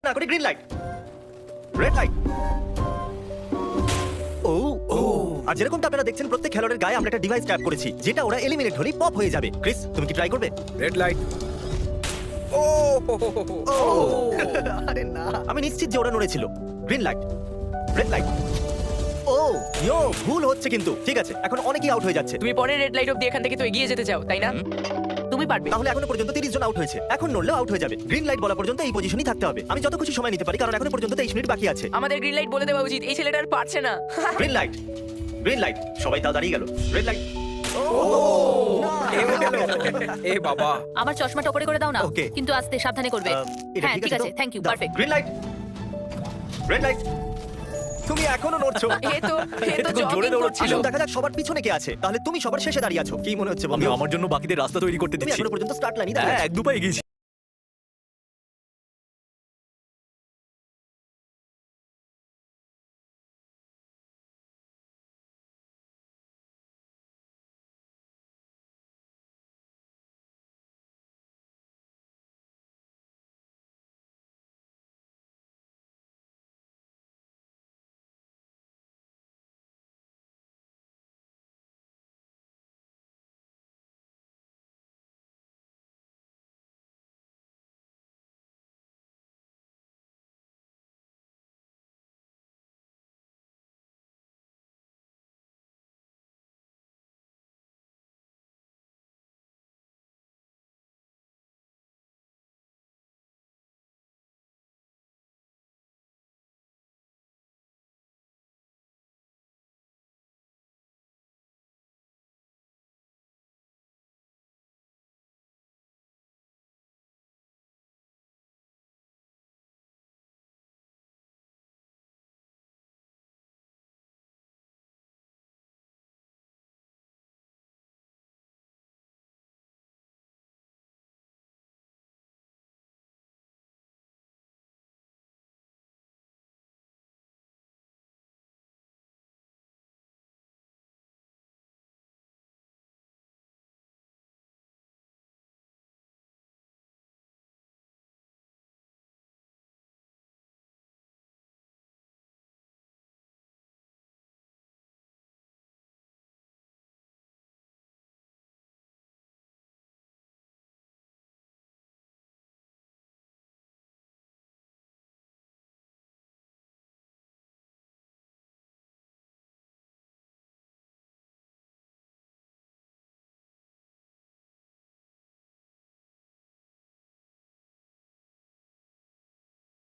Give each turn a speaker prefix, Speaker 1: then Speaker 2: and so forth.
Speaker 1: না করে green light, red light. ও ও, আর যেরকমটা আপনারা দেখছেন প্রত্যেক খেলোয়াড়ের গায়ে আমরা একটা ডিভাইস ট্যাপ করেছি, যেটা ওরা এলিমিনেট হলেই পপ হয়ে যাবে। ক্রিস, তুমি কি ট্রাই করবে?
Speaker 2: Red light. ও
Speaker 1: আরে না, আমি নিশ্চিত যে ওরা নড়েছিল। Green light, red light. ও ইয়ো, ভুল হচ্ছে কিন্তু। ঠিক আছে, এখন অনেকেই আউট হয়ে যাচ্ছে।
Speaker 3: তুমি পরে রেড লাইট অব্দি এখান থেকে তো এগিয়ে যেতে চাও, তাই না? তুমি পারবে।
Speaker 1: তাহলে এখনো পর্যন্ত 30 জন আউট হয়েছে। এখন নড়লেও আউট হয়ে যাবে। গ্রিন লাইট বলা পর্যন্ত এই পজিশনই থাকতে হবে। আমি যত খুশি সময় নিতে পারি, কারণ এখনো পর্যন্ত 23 মিনিট বাকি আছে।
Speaker 3: আমাদের গ্রিন লাইট বলে দেওয়া উচিত, এই ছেলেটা আর পারছে না।
Speaker 1: Green light, green light. সবাই তাও দাঁড়িয়ে গেল। Red light.
Speaker 2: এ বাবা।
Speaker 4: আমার চশমাটা উপরে করে দাও না,
Speaker 1: Okay.
Speaker 4: কিন্তু আস্তে সাবধানে করবে।
Speaker 1: এটা
Speaker 4: হ্যাঁ ঠিক আছে, thank you, perfect.
Speaker 1: Green light, red light. তুমি এখনো নড়ছো।
Speaker 3: এ তো
Speaker 5: খুব জোরে
Speaker 3: জগিং
Speaker 5: দৌড়চ্ছিল।
Speaker 3: করছিল।
Speaker 1: আসুন দেখা যাক সবার পিছনে কে আছে। তাহলে তুমি সবার শেষে দাঁড়িয়ে আছো। কি মনে হচ্ছে
Speaker 5: আমি
Speaker 1: বন্ধু?
Speaker 5: আমার জন্য বাকিদের রাস্তা তৈরি করতে
Speaker 1: তুমি
Speaker 5: দিচ্ছি।
Speaker 1: এখনো পর্যন্ত স্টার্ট লাইনই দাঁড়িয়ে
Speaker 5: হ্যাঁ,
Speaker 1: আছো।
Speaker 5: এক দু পায়ে গেছি।